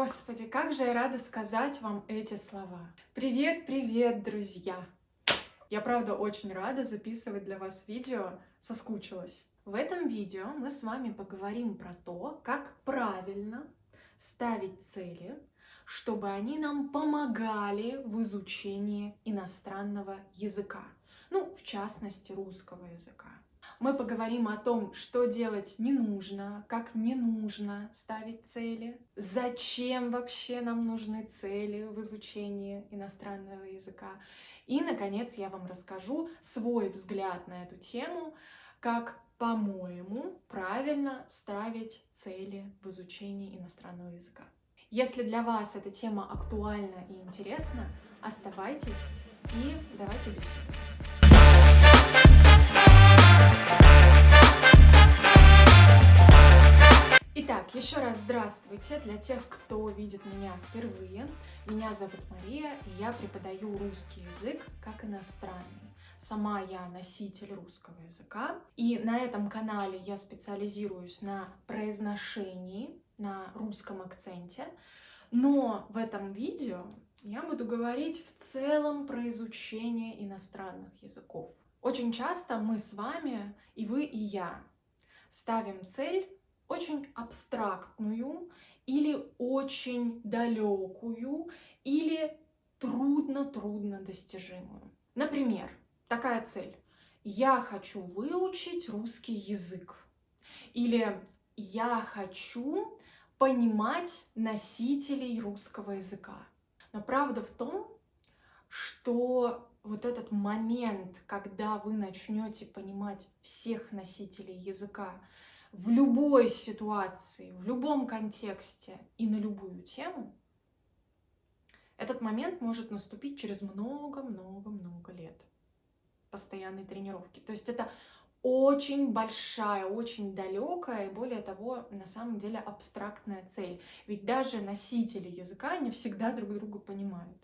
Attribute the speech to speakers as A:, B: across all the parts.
A: Господи, как же я рада сказать вам эти слова. Привет, привет, друзья! Я правда очень рада записывать для вас видео, соскучилась. В этом видео мы с вами поговорим про то, как правильно ставить цели, чтобы они нам помогали в изучении иностранного языка. Ну, в частности, русского языка. Мы поговорим о том, что делать не нужно, как не нужно ставить цели, зачем вообще нам нужны цели в изучении иностранного языка. И, наконец, я вам расскажу свой взгляд на эту тему, как, по-моему, правильно ставить цели в изучении иностранного языка. Если для вас эта тема актуальна и интересна, оставайтесь и давайте беседовать. Итак, еще раз здравствуйте для тех, кто видит меня впервые. Меня зовут Мария, и я преподаю русский язык как иностранный. Сама я носитель русского языка, и на этом канале я специализируюсь на произношении, на русском акценте, но в этом видео я буду говорить в целом про изучение иностранных языков. Очень часто мы с вами, и вы, и я, ставим цель очень абстрактную или очень далекую, или трудно достижимую. Например, такая цель. Я хочу выучить русский язык. Или я хочу понимать носителей русского языка. Но правда в том, что вот этот момент, когда вы начнете понимать всех носителей языка в любой ситуации, в любом контексте и на любую тему, этот момент может наступить через много лет постоянной тренировки. То есть это очень большая, очень далекая и, более того, на самом деле абстрактная цель. Ведь даже носители языка не всегда друг друга понимают.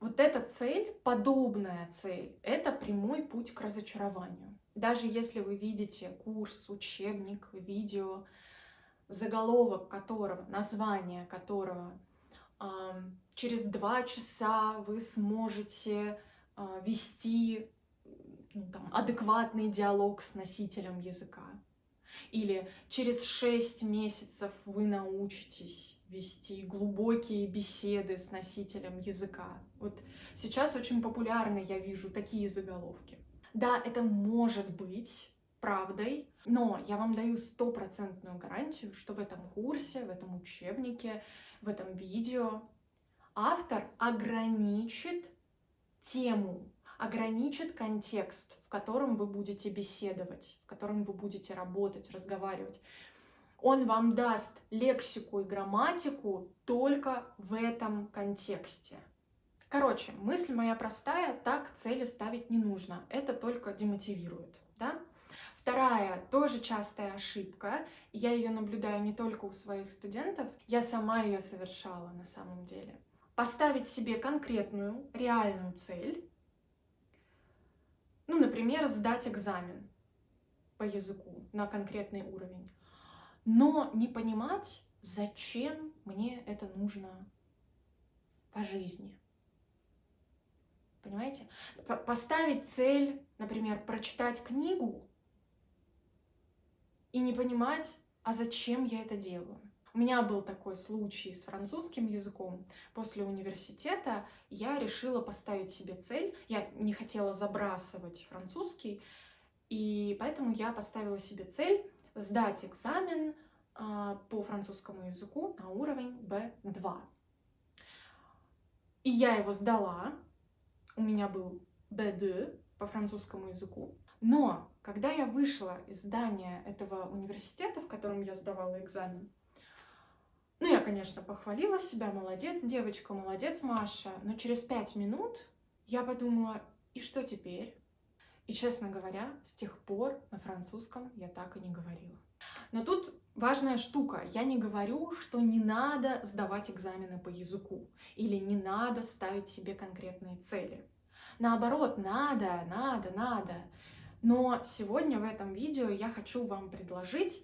A: Вот эта цель, подобная цель, это прямой путь к разочарованию. Даже если вы видите курс, учебник, видео, заголовок которого, название которого через 2 часа вы сможете вести адекватный диалог с носителем языка. Или через 6 месяцев вы научитесь вести глубокие беседы с носителем языка. Вот сейчас очень популярны, я вижу, такие заголовки. Да, это может быть правдой, но я вам даю 100% гарантию, что в этом курсе, в этом учебнике, в этом видео автор ограничит тему, ограничит контекст, в котором вы будете беседовать, в котором вы будете работать, разговаривать. Он вам даст лексику и грамматику только в этом контексте. Короче, мысль моя простая, так цели ставить не нужно. Это только демотивирует, да? Вторая, тоже частая ошибка, я ее наблюдаю не только у своих студентов, я сама ее совершала на самом деле. Поставить себе конкретную, реальную цель, например, сдать экзамен по языку на конкретный уровень, но не понимать, зачем мне это нужно по жизни. Понимаете? Поставить цель, например, прочитать книгу и не понимать, а зачем я это делаю. У меня был такой случай с французским языком. После университета я решила поставить себе цель. Я не хотела забрасывать французский, и поэтому я поставила себе цель сдать экзамен по французскому языку на уровень B2. И я его сдала. У меня был B2 по французскому языку. Но когда я вышла из здания этого университета, в котором я сдавала экзамен, я, конечно, похвалила себя, молодец, девочка, молодец, Маша, но через 5 минут я подумала, и что теперь? И, честно говоря, с тех пор на французском я так и не говорила. Но тут важная штука. Я не говорю, что не надо сдавать экзамены по языку или не надо ставить себе конкретные цели. Наоборот, надо. Но сегодня в этом видео я хочу вам предложить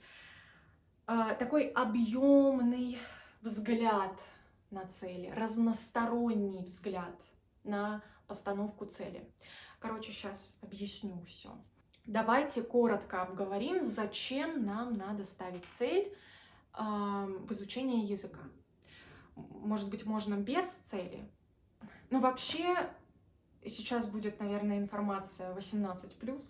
A: такой объемный взгляд на цели, разносторонний взгляд на постановку цели. Короче, сейчас объясню все. Давайте коротко обговорим, зачем нам надо ставить цель в изучении языка. Может быть, можно без цели? Ну, вообще, сейчас будет, наверное, информация 18+.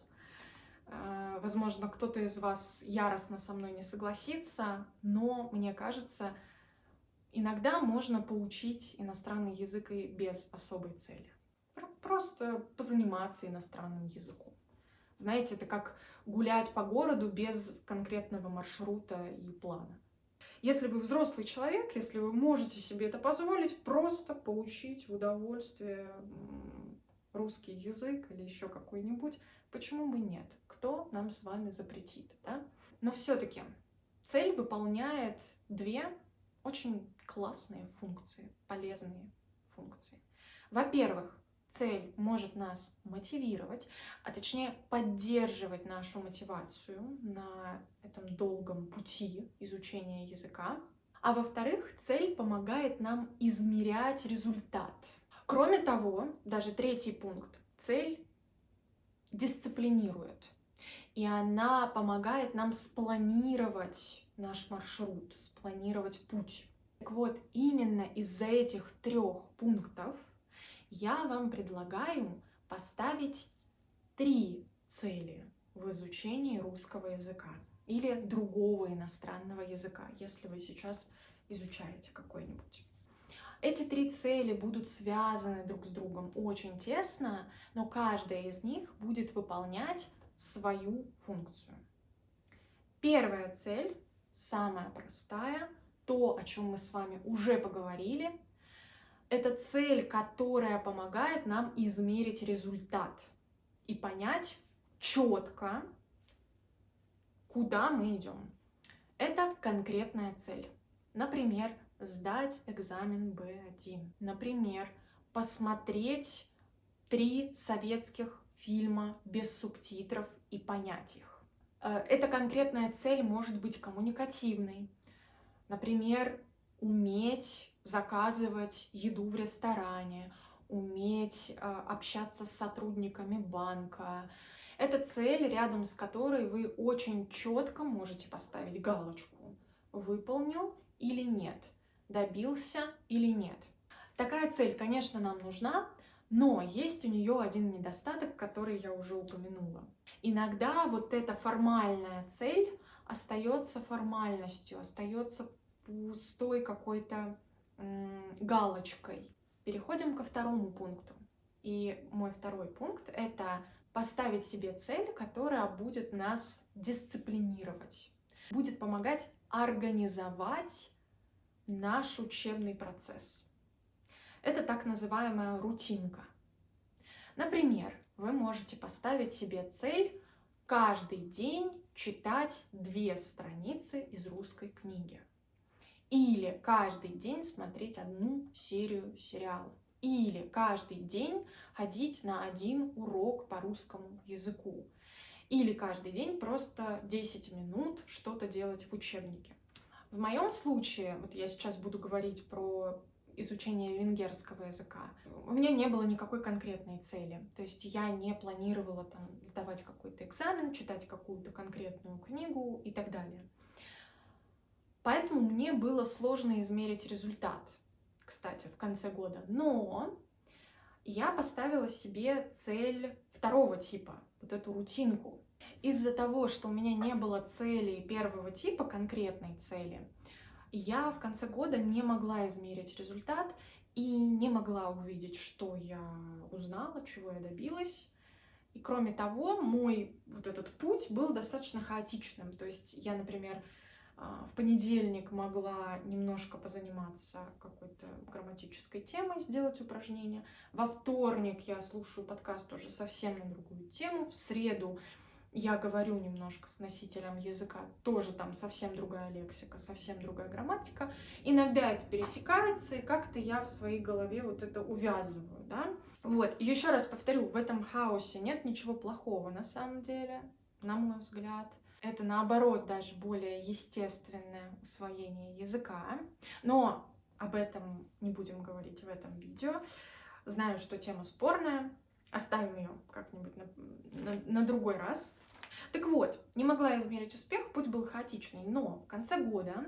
A: Возможно, кто-то из вас яростно со мной не согласится, но мне кажется, иногда можно поучить иностранный язык и без особой цели. Просто позаниматься иностранным языком. Знаете, это как гулять по городу без конкретного маршрута и плана. Если вы взрослый человек, если вы можете себе это позволить, просто поучить в удовольствие русский язык или еще какой-нибудь, почему бы нет? Кто нам с вами запретит, да? Но все-таки цель выполняет две очень классные функции, полезные функции. Во-первых, цель может нас мотивировать, а точнее поддерживать нашу мотивацию на этом долгом пути изучения языка. А во-вторых, цель помогает нам измерять результат. Кроме того, даже третий пункт, цель дисциплинирует. И она помогает нам спланировать наш маршрут, спланировать путь. Так вот, именно из-за этих 3 пунктов я вам предлагаю поставить 3 цели в изучении русского языка или другого иностранного языка, если вы сейчас изучаете какой-нибудь. Эти 3 цели будут связаны друг с другом очень тесно, но каждая из них будет выполнять свою функцию. Первая цель, самая простая, то, о чем мы с вами уже поговорили, это цель, которая помогает нам измерить результат и понять четко, куда мы идем. Это конкретная цель. Например, сдать экзамен B1. Например, посмотреть 3 советских фильма без субтитров и понять их. Эта конкретная цель может быть коммуникативной. Например, уметь заказывать еду в ресторане, уметь общаться с сотрудниками банка. Это цель, рядом с которой вы очень четко можете поставить галочку: выполнил или нет, добился или нет. Такая цель, конечно, нам нужна, но есть у нее один недостаток, который я уже упомянула. Иногда вот эта формальная цель остается формальностью, остается пустой какой-то галочкой. Переходим ко второму пункту. И мой второй пункт — это поставить себе цель, которая будет нас дисциплинировать, будет помогать организовать наш учебный процесс. Это так называемая рутинка. Например, вы можете поставить себе цель каждый день читать 2 страницы из русской книги. Или каждый день смотреть 1 серию сериала. Или каждый день ходить на 1 урок по русскому языку. Или каждый день просто 10 минут что-то делать в учебнике. В моем случае, вот я сейчас буду говорить про изучение венгерского языка, у меня не было никакой конкретной цели. То есть я не планировала там сдавать какой-то экзамен, читать какую-то конкретную книгу и так далее. Поэтому мне было сложно измерить результат, кстати, в конце года. Но я поставила себе цель второго типа, вот эту рутинку. Из-за того, что у меня не было цели первого типа, конкретной цели, я в конце года не могла измерить результат и не могла увидеть, что я узнала, чего я добилась. И кроме того, мой вот этот путь был достаточно хаотичным. То есть я, например, в понедельник могла немножко позаниматься какой-то грамматической темой, сделать упражнения. Во вторник я слушаю подкаст уже совсем на другую тему. В среду я говорю немножко с носителем языка, тоже там совсем другая лексика, совсем другая грамматика. Иногда это пересекается, и как-то я в своей голове вот это увязываю, да. Вот, еще раз повторю, в этом хаосе нет ничего плохого на самом деле, на мой взгляд. Это, наоборот, даже более естественное усвоение языка. Но об этом не будем говорить в этом видео. Знаю, что тема спорная, оставим ее как-нибудь на другой раз. Так вот, не могла измерить успех, путь был хаотичный, но в конце года,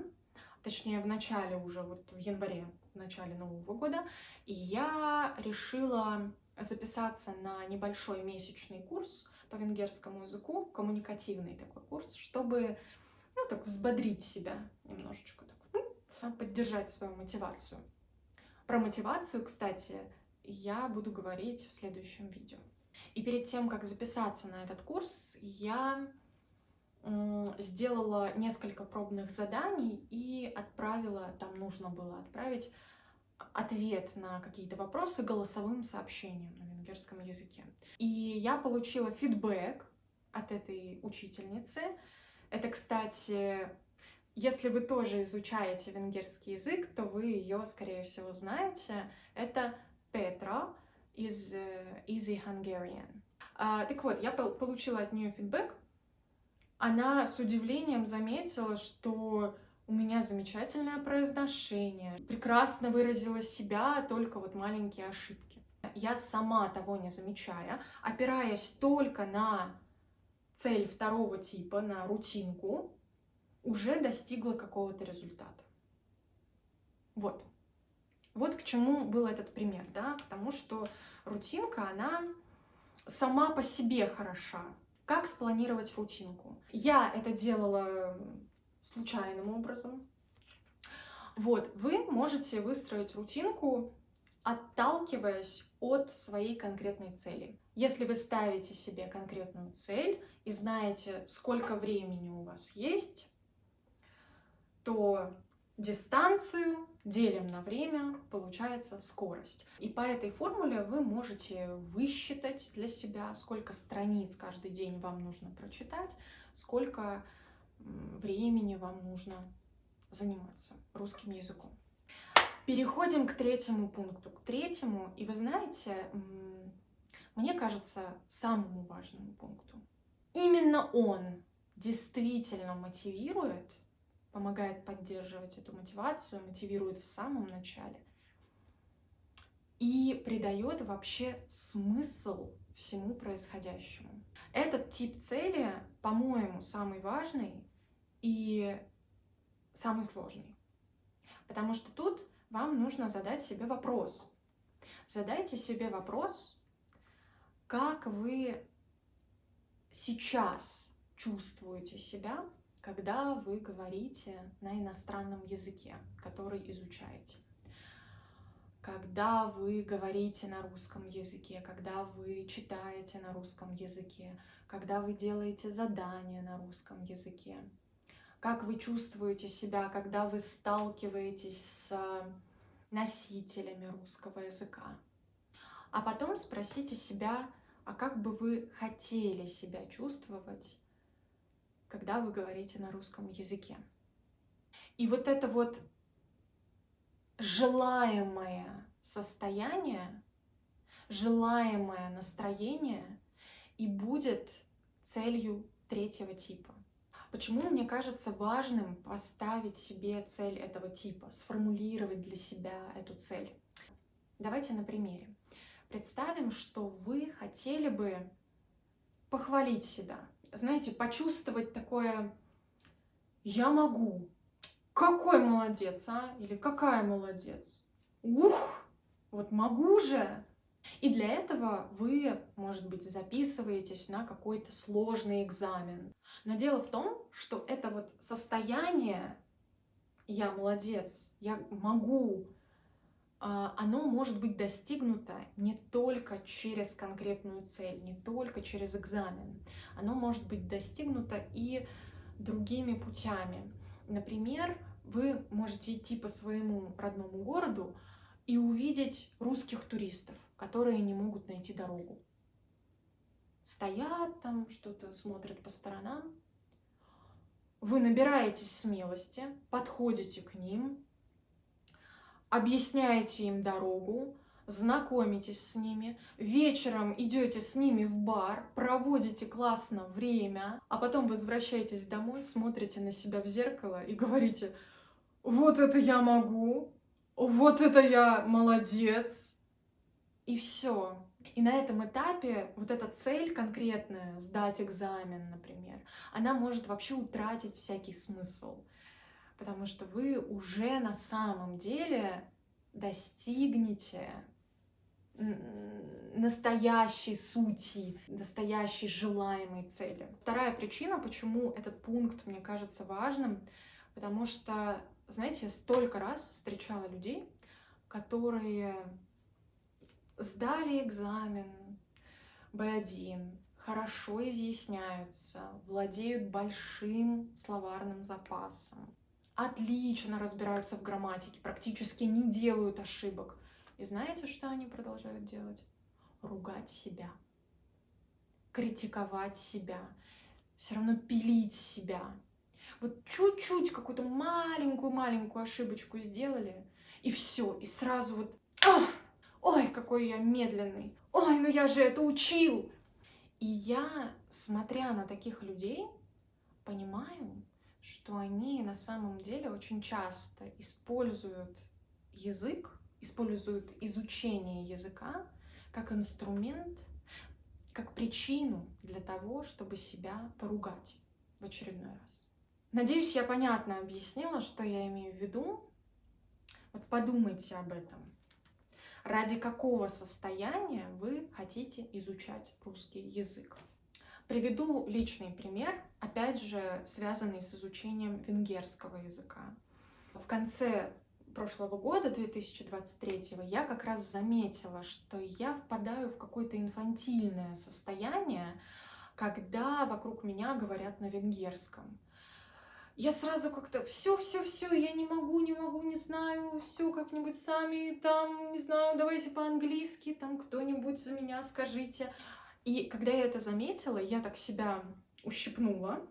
A: точнее в начале уже, вот в январе, в начале Нового года, я решила записаться на небольшой месячный курс по венгерскому языку, коммуникативный такой курс, чтобы, ну, так взбодрить себя немножечко, так, поддержать свою мотивацию. Про мотивацию, кстати, я буду говорить в следующем видео. И перед тем, как записаться на этот курс, я сделала несколько пробных заданий и отправила, там нужно было отправить ответ на какие-то вопросы голосовым сообщением на венгерском языке. И я получила фидбэк от этой учительницы. Это, кстати, если вы тоже изучаете венгерский язык, то вы ее, скорее всего, знаете. Это Петра из Easy Hungarian. Так вот, я получила от нее фидбэк. Она с удивлением заметила, что у меня замечательное произношение, прекрасно выразила себя, только вот маленькие ошибки. Я сама того не замечая, опираясь только на цель второго типа, на рутинку, уже достигла какого-то результата. Вот. Вот к чему был этот пример, да, к тому, что рутинка, она сама по себе хороша. Как спланировать рутинку? Я это делала случайным образом. Вот, вы можете выстроить рутинку, отталкиваясь от своей конкретной цели. Если вы ставите себе конкретную цель и знаете, сколько времени у вас есть, то дистанцию делим на время, получается скорость. И по этой формуле вы можете высчитать для себя, сколько страниц каждый день вам нужно прочитать, сколько времени вам нужно заниматься русским языком. Переходим к третьему пункту. К третьему, и вы знаете, мне кажется, самому важному пункту. Именно он действительно мотивирует, помогает поддерживать эту мотивацию, мотивирует в самом начале и придает вообще смысл всему происходящему. Этот тип цели, по-моему, самый важный и самый сложный. Потому что тут вам нужно задать себе вопрос. Задайте себе вопрос, как вы сейчас чувствуете себя, когда вы говорите на иностранном языке, который изучаете. Когда вы говорите на русском языке, когда вы читаете на русском языке, когда вы делаете задания на русском языке. Как вы чувствуете себя, когда вы сталкиваетесь с носителями русского языка. А потом спросите себя, а как бы вы хотели себя чувствовать, когда вы говорите на русском языке. И вот это вот желаемое состояние, желаемое настроение и будет целью третьего типа. Почему мне кажется важным поставить себе цель этого типа, сформулировать для себя эту цель? Давайте на примере. Представим, что вы хотели бы похвалить себя. Знаете, почувствовать такое «я могу», «какой молодец, а?» или «какая молодец», «ух, вот могу же». И для этого вы, может быть, записываетесь на какой-то сложный экзамен. Но дело в том, что это вот состояние «я молодец», «я могу», оно может быть достигнуто не только через конкретную цель, не только через экзамен. Оно может быть достигнуто и другими путями. Например, вы можете идти по своему родному городу и увидеть русских туристов, которые не могут найти дорогу. Стоят там, что-то смотрят по сторонам. Вы набираетесь смелости, подходите к ним, объясняете им дорогу, знакомитесь с ними, вечером идете с ними в бар, проводите классно время, а потом возвращаетесь домой, смотрите на себя в зеркало и говорите: «Вот это я могу! вот это я молодец, и все. И на этом этапе вот эта цель конкретная, сдать экзамен, например, она может вообще утратить всякий смысл, потому что вы уже на самом деле достигнете настоящей сути, настоящей желаемой цели. Вторая причина, почему этот пункт мне кажется важным, потому что, знаете, я столько раз встречала людей, которые сдали экзамен B1, хорошо изъясняются, владеют большим словарным запасом, отлично разбираются в грамматике, практически не делают ошибок. И знаете, что они продолжают делать? Ругать себя, критиковать себя, все равно пилить себя. Вот чуть-чуть какую-то маленькую-маленькую ошибочку сделали, и все, и сразу вот, ой, какой я медленный, ой, ну я же это учил. И я, смотря на таких людей, понимаю, что они на самом деле очень часто используют язык, используют изучение языка как инструмент, как причину для того, чтобы себя поругать в очередной раз. Надеюсь, я понятно объяснила, что я имею в виду. Вот подумайте об этом. Ради какого состояния вы хотите изучать русский язык? Приведу личный пример, опять же, связанный с изучением венгерского языка. В конце прошлого года, 2023, я как раз заметила, что я впадаю в какое-то инфантильное состояние, когда вокруг меня говорят на венгерском. Я сразу как-то все, я не могу, не знаю, все как-нибудь сами, там, не знаю, давайте по-английски, там кто-нибудь за меня скажите. И когда я это заметила, я так себя ущипнула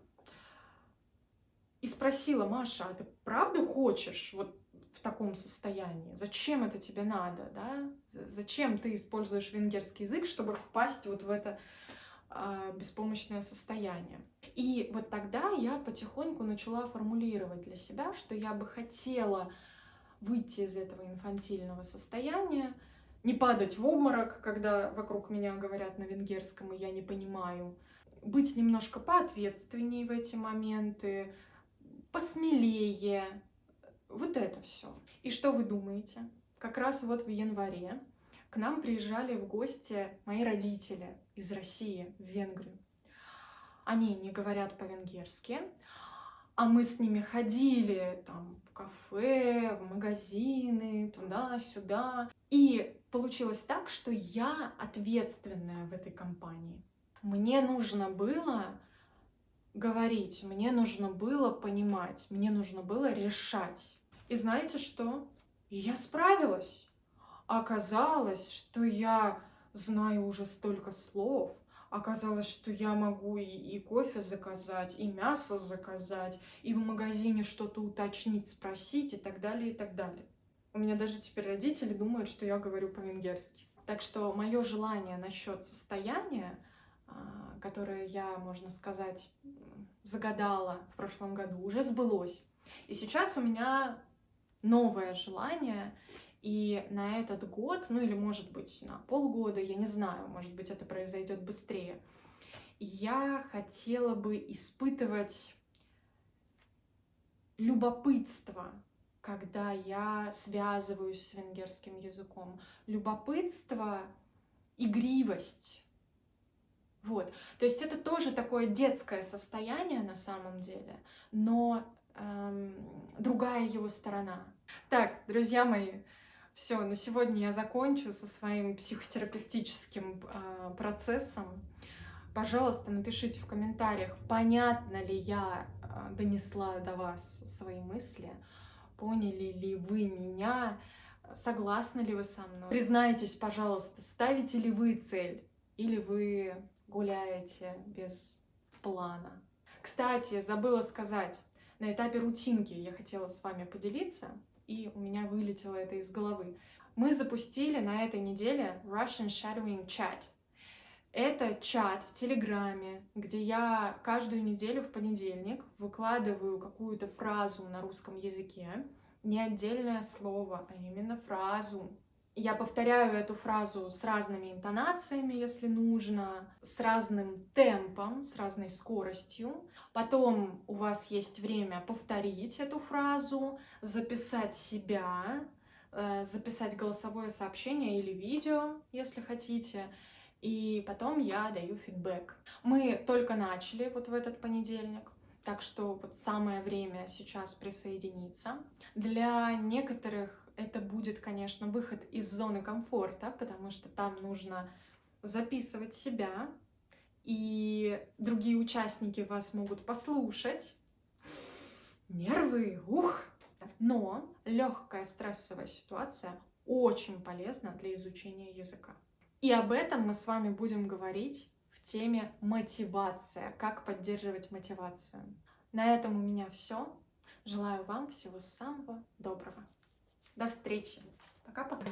A: и спросила: Маша, а ты правда хочешь вот в таком состоянии? Зачем это тебе надо, да? Зачем ты используешь венгерский язык, чтобы впасть вот в это беспомощное состояние? И вот тогда я потихоньку начала формулировать для себя, что я бы хотела выйти из этого инфантильного состояния, не падать в обморок, когда вокруг меня говорят на венгерском, и я не понимаю, быть немножко поответственнее в эти моменты, посмелее, вот это все. И что вы думаете? Как раз вот в январе к нам приезжали в гости мои родители из России в Венгрию. Они не говорят по-венгерски, а мы с ними ходили там в кафе, в магазины, туда-сюда. И получилось так, что я ответственная в этой компании. Мне нужно было говорить, мне нужно было понимать, мне нужно было решать. И знаете что? Я справилась. Оказалось, что я знаю уже столько слов. Оказалось, что я могу и кофе заказать, и мясо заказать, и в магазине что-то уточнить, спросить, и так далее, и так далее. У меня даже теперь родители думают, что я говорю по-венгерски. Так что мое желание насчет состояния, которое я, можно сказать, загадала в прошлом году, уже сбылось. И сейчас у меня новое желание. И на этот год, ну или может быть на полгода, я не знаю, может быть это произойдет быстрее, я хотела бы испытывать любопытство, когда я связываюсь с венгерским языком. Любопытство, игривость. Вот. То есть это тоже такое детское состояние на самом деле, но другая его сторона. Так, друзья мои, все, на сегодня я закончу со своим психотерапевтическим процессом. Пожалуйста, напишите в комментариях, понятно ли я донесла до вас свои мысли, поняли ли вы меня, согласны ли вы со мной. Признайтесь, пожалуйста, ставите ли вы цель или вы гуляете без плана. Кстати, забыла сказать, на этапе рутинки я хотела с вами поделиться, и у меня вылетело это из головы. Мы запустили на этой неделе Russian Shadowing Chat. Это чат в Телеграме, где я каждую неделю в понедельник выкладываю какую-то фразу на русском языке, не отдельное слово, а именно фразу. Я повторяю эту фразу с разными интонациями, если нужно, с разным темпом, с разной скоростью. Потом у вас есть время повторить эту фразу, записать себя, записать голосовое сообщение или видео, если хотите. И потом я даю фидбэк. Мы только начали вот в этот понедельник, так что вот самое время сейчас присоединиться. Для некоторых это будет, конечно, выход из зоны комфорта, потому что там нужно записывать себя, и другие участники вас могут послушать. Нервы, ух! Но легкая стрессовая ситуация очень полезна для изучения языка. И об этом мы с вами будем говорить в теме мотивация, как поддерживать мотивацию. На этом у меня все. Желаю вам всего самого доброго. До встречи. Пока-пока.